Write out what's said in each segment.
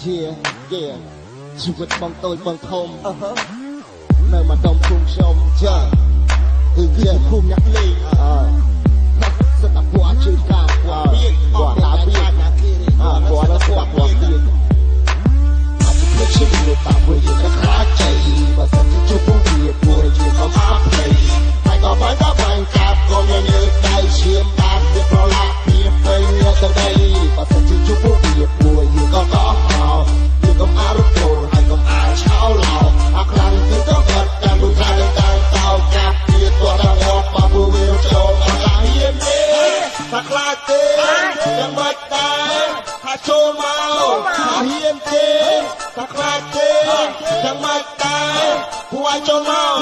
ជាជីវិតបងតូចបងធំនៅម្ដុំភូមិខ្ញុំចាគឺជាភូមិអ្នកលេងសិតតែពួកអជួយការពួកពួកតាបៀកពួកដល់ពួកពួកទៀតអត់ភ្លេចชีវិតតាមួយយើងខ្លាចใจបើសិនជាជួបពួកវាពួកយើងក៏អត់ភ្លេចហើយក៏បាញ់កាប់ក៏មានលើដៃឈាមបាត់វាប្រឡាក់ពីពេញទៅដីបើសិនជាជួបពួកវាពួកយើងក៏អត់យើងក៏អរគុណហើយក៏អាចឆោឡោអាខ្លាំងគឺទៅបាត់តាមមួយថ្ងៃតាមតោកាប់វាទោះដល់អបពួកវាចូលអត់ឡាយទេថាខ្លាចទេយ៉ាងម៉េចដែរថាចូលមកថាហ៊ានទេថាខ្លាចទេយ៉ាងម៉េចដែរពួកឲ្យចូលមក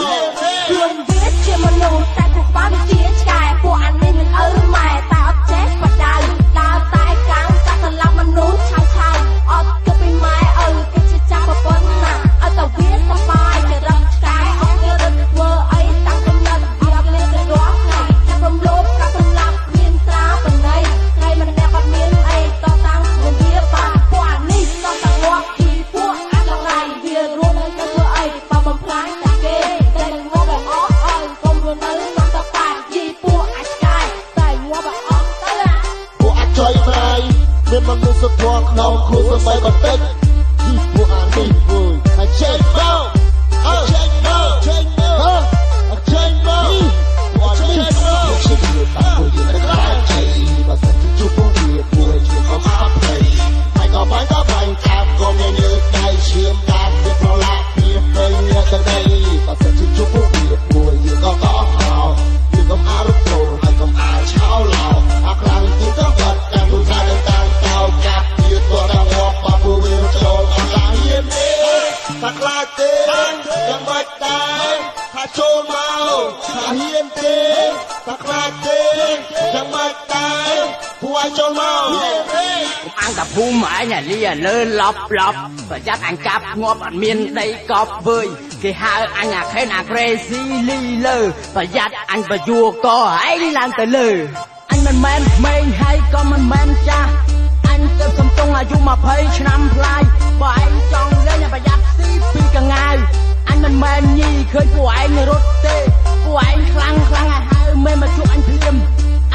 ខ្លួនវាជាមនុស្សតែពួកបានជាឆ្កែពួកអានេះមិនឪម៉ែតែអត់ចេះបដៅដើរតែកាំងតែសម្លាប់មនុស្សឆៅអត់គិតពីម៉ែឪគេជាចាប់ប្រពន្ធណាឲ្យតែវាសប្បាយតែរឹងឆ្កែអត់គេរឹងធ្វើអីតាំងកំណត់អត់លេងទៅរស់ថ្ងៃចាប់រំលោភកាប់សម្លាប់មានត្រាបណៃថ្ងៃម្នាក់អត់មានអីតតាំងនឹងវាបានពួកអានេះតតាំងងាប់ពីពួកអាឡងៃវារួមទៅធ្វើអីបើបំផ្លាញតែគេតែនឹងងាប់អស់អើកុំរនៅមកតប៉ាជីពួកអាឆ្កែតែងាប់អស់ទៅពួកអាចជួយប្រៃមានមនុស្សធម៌ក្នុងគូសម័យបន្តិចជីពួកអានេះវយហើយចេញមកចេញមកចេញមកចេញមកពួកចេញមកជីវិតតាមមួយយើងខ្លាចใจបើសិនជាជួបពួកវាពួកយើងក៏អត់ភ្លេចហើយក៏បាញ់កាប់ក៏មានលើដៃឈាមបាត់វាប្រឡាក់ពីពេញទៅដីបើសិនជាជួបពួកវាពួកយើងក៏អត់យើងក៏អរគុណហើយក៏អាចឆោឡោអាខ្លាំងគឺទៅបាត់តាមមួយថ្ងៃតាមតោកាប់វាទោះដល់អបពួកវាចូលអត់ឡាយទេថាខ្លាចទេយ៉ាងម៉េចដែរថាចូលមកថាហ៊ានទេថាខ្លាចទេយ៉ាងម៉េចដែរពួកឲ្យចូលមកអង្គតាភូមិអញអាលីលើឡប់ប្រយ័ត្នអញកាប់ងាប់អត់មានដីកប់វើយគេហៅអញអាខេនអាក្រេស៊ីលីលើប្រយ័ត្នអញបយួរកឯងឡើងទៅលើអញមិនមែនក្មេងហើយក៏មិនមែនចាស់អញទៅកំពុងអាយុ20ឆ្នាំផ្លាយបើឯងចង់លេងប្រយ័ត្នស៊ីពីកងាវអញមិនមែនញីឃើញពួកឯងរត់ទេពួកឯងខ្លាំងឲ្យហៅមិនមកជួបអញភ្លាម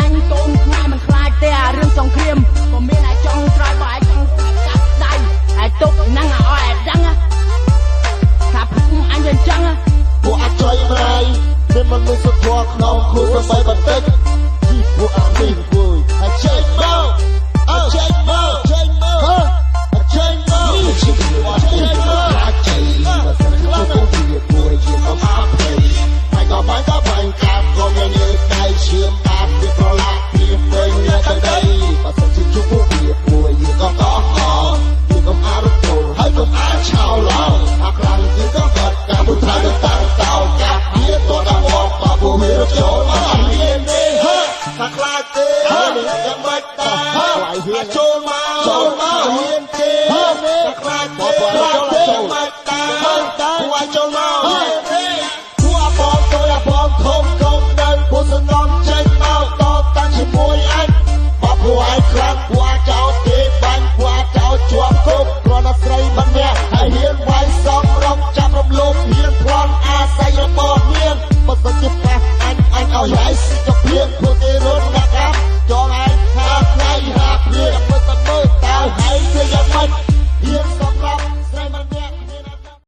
អញកូនខ្មែរមិនខ្លាចទេអារឿងសង្គ្រាមក៏មានឯងចង់ត្រាយបើឯងចង់កាប់ដៃឯទុកហ្នឹងឲ្យឯងដឹងថាភូមិអញយ៉ាងចឹងពួកអាចជួយប្រៃមានមនុស្សធម៌ក្នុងគូសម័យបន្តិចជីពួកអានេះវយហើយចេញមកចេញមកចេញមកចេញមកជីវិតអត់ចេញមកអាចใจបើសិនជាពួកវាពួកយើងក៏អត់ភ្លេចហើយក៏បាញ់កាប់ក៏មានលើដៃឈាមបាត់វាប្រឡាក់ពីពេញទៅដីបើសិនជាជួបពួកវាពួកយើងក៏អត់យើងក៏អរគុណហើយក៏អាចឆោឡោអាខ្លាំងគឺក៏បាត់តាមមួយថ្ងៃតាមតោកាប់វាទោះដល់អបពួកវាចូលអត់មានទេថាខ្លាចទេយ៉ាងម៉េចដែរចូលមកហ៊ានទេថាខ្លាចទេយ៉ាងម៉េចដែរពួកឲ្យចូលមក